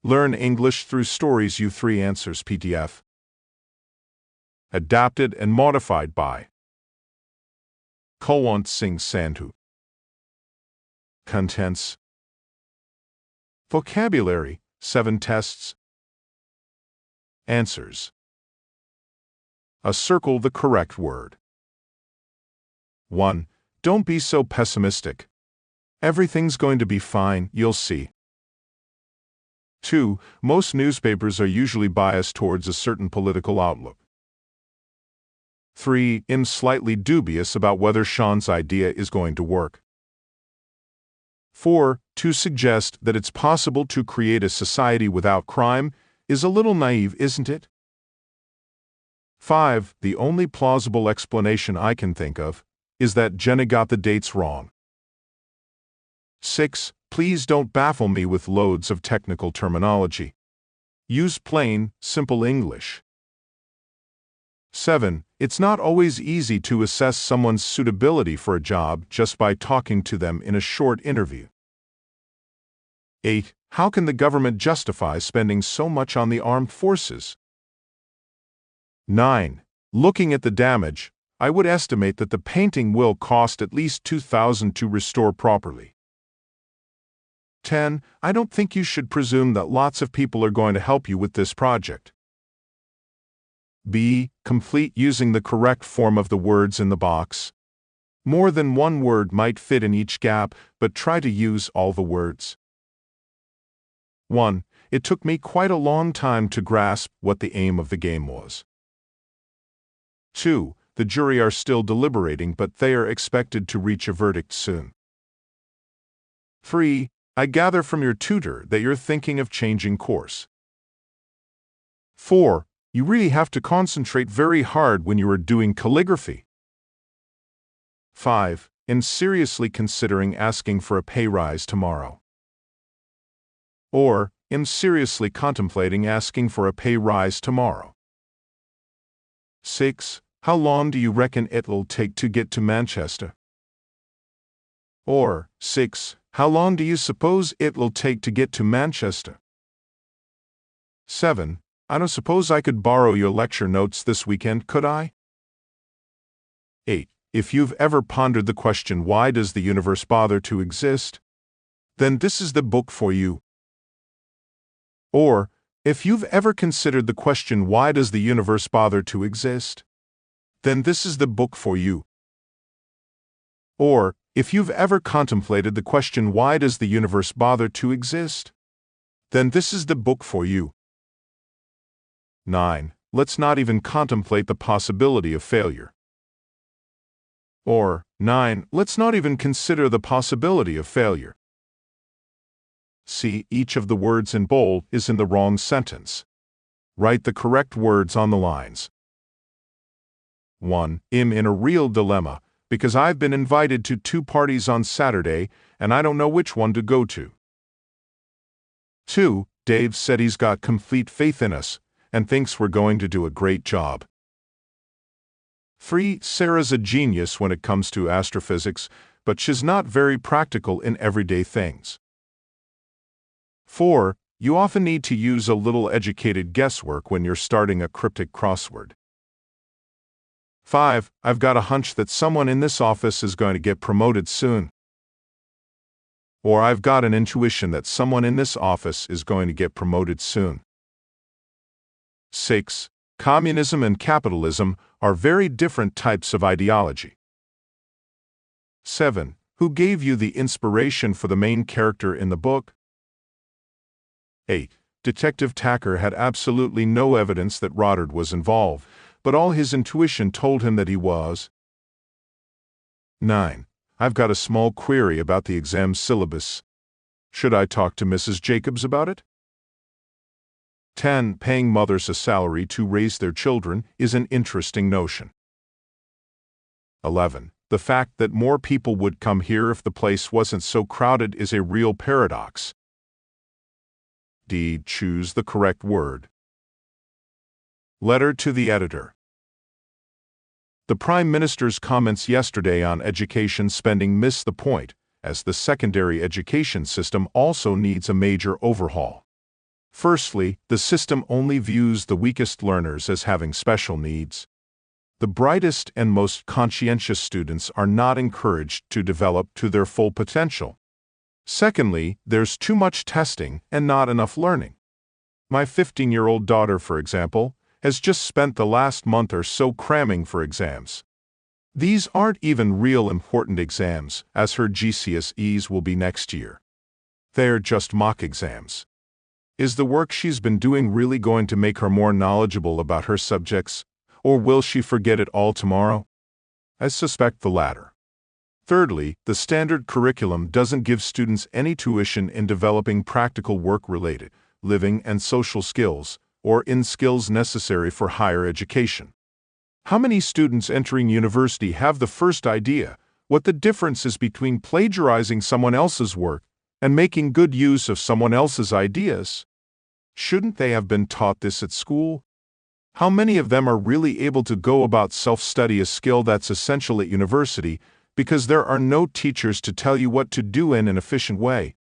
Learn English through Stories U3 Answers PDF. Adapted and modified by Kulwant Singh Sandhu. Contents: Vocabulary, 7 tests. Answers. Circle the correct word. 1. Don't be so pessimistic. Everything's going to be fine, you'll see. 2. Most newspapers are usually biased towards a certain political outlook. 3. I'm slightly dubious about whether Sean's idea is going to work. 4. To suggest that it's possible to create a society without crime is a little naive, isn't it? 5. The only plausible explanation I can think of is that Jenna got the dates wrong. 6. Please don't baffle me with loads of technical terminology. Use plain, simple English. 7. It's not always easy to assess someone's suitability for a job just by talking to them in a short interview. 8. How can the government justify spending so much on the armed forces? 9. Looking at the damage, I would estimate that the painting will cost at least $2,000 to restore properly. 10. I don't think you should presume that lots of people are going to help you with this project. B. Complete using the correct form of the words in the box. More than one word might fit in each gap, but try to use all the words. 1. It took me quite a long time to grasp what the aim of the game was. 2. The jury are still deliberating, but they are expected to reach a verdict soon. 3. I gather from your tutor that you're thinking of changing course. 4. You really have to concentrate very hard when you are doing calligraphy. 5. I'm seriously considering asking for a pay rise tomorrow. Or, I'm seriously contemplating asking for a pay rise tomorrow. 6. How long do you reckon it'll take to get to Manchester? Or, 6. How long do you suppose it'll take to get to Manchester? 7. I don't suppose I could borrow your lecture notes this weekend, could I? 8. If you've ever pondered the question, why does the universe bother to exist? Then this is the book for you. Or, if you've ever considered the question, why does the universe bother to exist? Then this is the book for you. Or, if you've ever contemplated the question, why does the universe bother to exist? Then this is the book for you. 9. Let's not even contemplate the possibility of failure. Or, 9. Let's not even consider the possibility of failure. See, each of the words in bold is in the wrong sentence. Write the correct words on the lines. 1. I'm in a real dilemma, because I've been invited to 2 parties on Saturday, and I don't know which one to go to. 2. Dave said he's got complete faith in us, and thinks we're going to do a great job. 3. Sarah's a genius when it comes to astrophysics, but she's not very practical in everyday things. 4. You often need to use a little educated guesswork when you're starting a cryptic crossword. 5. I've got a hunch that someone in this office is going to get promoted soon. Or I've got an intuition that someone in this office is going to get promoted soon. 6. Communism and capitalism are very different types of ideology. 7. Who gave you the inspiration for the main character in the book? 8. Detective Tacker had absolutely no evidence that Rodard was involved, but all his intuition told him that he was. 9. I've got a small query about the exam syllabus. Should I talk to Mrs. Jacobs about it? 10. Paying mothers a salary to raise their children is an interesting notion. 11. The fact that more people would come here if the place wasn't so crowded is a real paradox. D. Choose the correct word. Letter to the editor. The Prime Minister's comments yesterday on education spending miss the point, as the secondary education system also needs a major overhaul. Firstly, the system only views the weakest learners as having special needs. The brightest and most conscientious students are not encouraged to develop to their full potential. Secondly, there's too much testing and not enough learning. My 15-year-old daughter, for example, has just spent the last month or so cramming for exams. These aren't even real important exams, as her GCSEs will be next year. They're just mock exams. Is the work she's been doing really going to make her more knowledgeable about her subjects, or will she forget it all tomorrow? I suspect the latter. Thirdly, the standard curriculum doesn't give students any tuition in developing practical work-related, living and social skills, or in skills necessary for higher education. How many students entering university have the first idea what the difference is between plagiarizing someone else's work and making good use of someone else's ideas? Shouldn't they have been taught this at school? How many of them are really able to go about self-study, a skill that's essential at university, because there are no teachers to tell you what to do in an efficient way?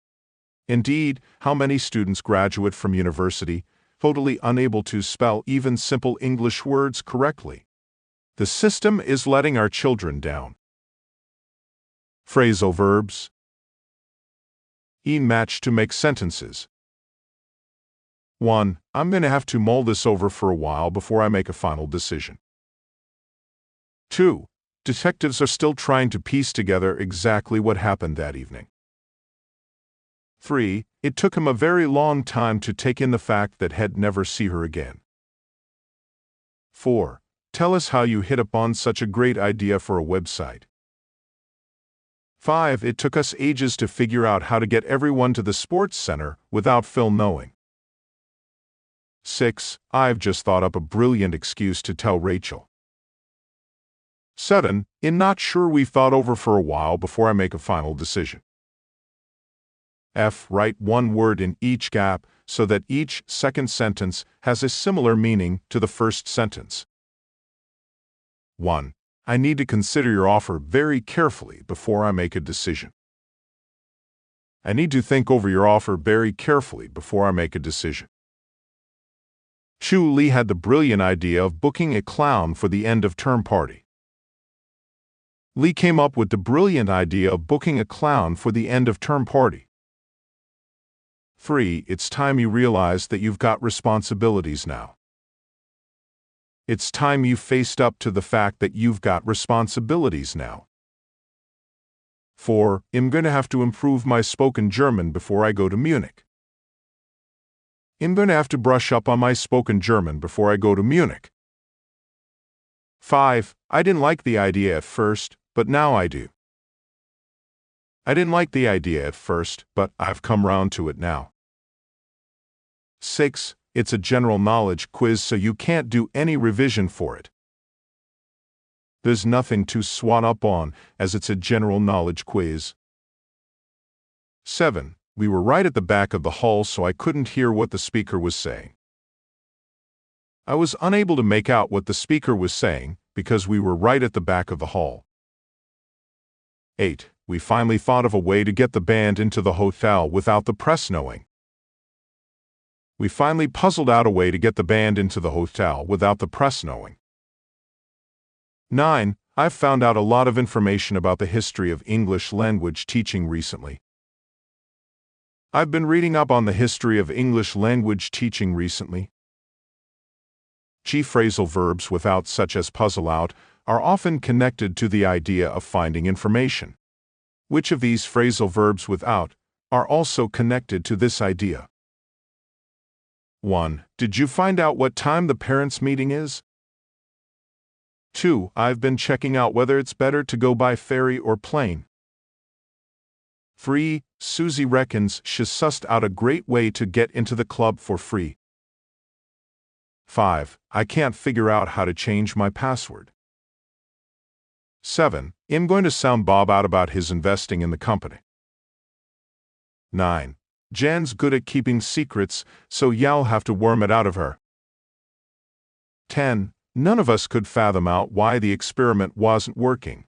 Indeed, how many students graduate from university totally unable to spell even simple English words correctly? The system is letting our children down. Phrasal verbs. Match to make sentences. 1. I'm going to have to mull this over for a while before I make a final decision. 2. Detectives are still trying to piece together exactly what happened that evening. 3. It took him a very long time to take in the fact that he'd never see her again. 4. Tell us how you hit upon such a great idea for a website. 5. It took us ages to figure out how to get everyone to the sports center without Phil knowing. 6. I've just thought up a brilliant excuse to tell Rachel. 7. Not sure we've thought over for a while before I make a final decision. F. Write one word in each gap so that each second sentence has a similar meaning to the first sentence. 1. I need to consider your offer very carefully before I make a decision. I need to think over your offer very carefully before I make a decision. Chu Li had the brilliant idea of booking a clown for the end-of-term party. Lee came up with the brilliant idea of booking a clown for the end-of-term party. 3. It's time you realize that you've got responsibilities now. It's time you faced up to the fact that you've got responsibilities now. 4. I'm going to have to improve my spoken German before I go to Munich. I'm going to have to brush up on my spoken German before I go to Munich. 5. I didn't like the idea at first, but now I do. I didn't like the idea at first, but I've come round to it now. 6. It's a general knowledge quiz, so you can't do any revision for it. There's nothing to swat up on, as it's a general knowledge quiz. 7. We were right at the back of the hall, so I couldn't hear what the speaker was saying. I was unable to make out what the speaker was saying because we were right at the back of the hall. 8. We finally thought of a way to get the band into the hotel without the press knowing. We finally puzzled out a way to get the band into the hotel without the press knowing. 9. I've found out a lot of information about the history of English language teaching recently. I've been reading up on the history of English language teaching recently. Chief phrasal verbs without, such as puzzle out, are often connected to the idea of finding information. Which of these phrasal verbs without are also connected to this idea? 1. Did you find out what time the parents' meeting is? 2. I've been checking out whether it's better to go by ferry or plane. 3. Susie reckons she's sussed out a great way to get into the club for free. 5. I can't figure out how to change my password. 7. I'm going to sound Bob out about his investing in the company. 9. Jan's good at keeping secrets, so Ya'll have to worm it out of her. 10. None of us could fathom out why the experiment wasn't working.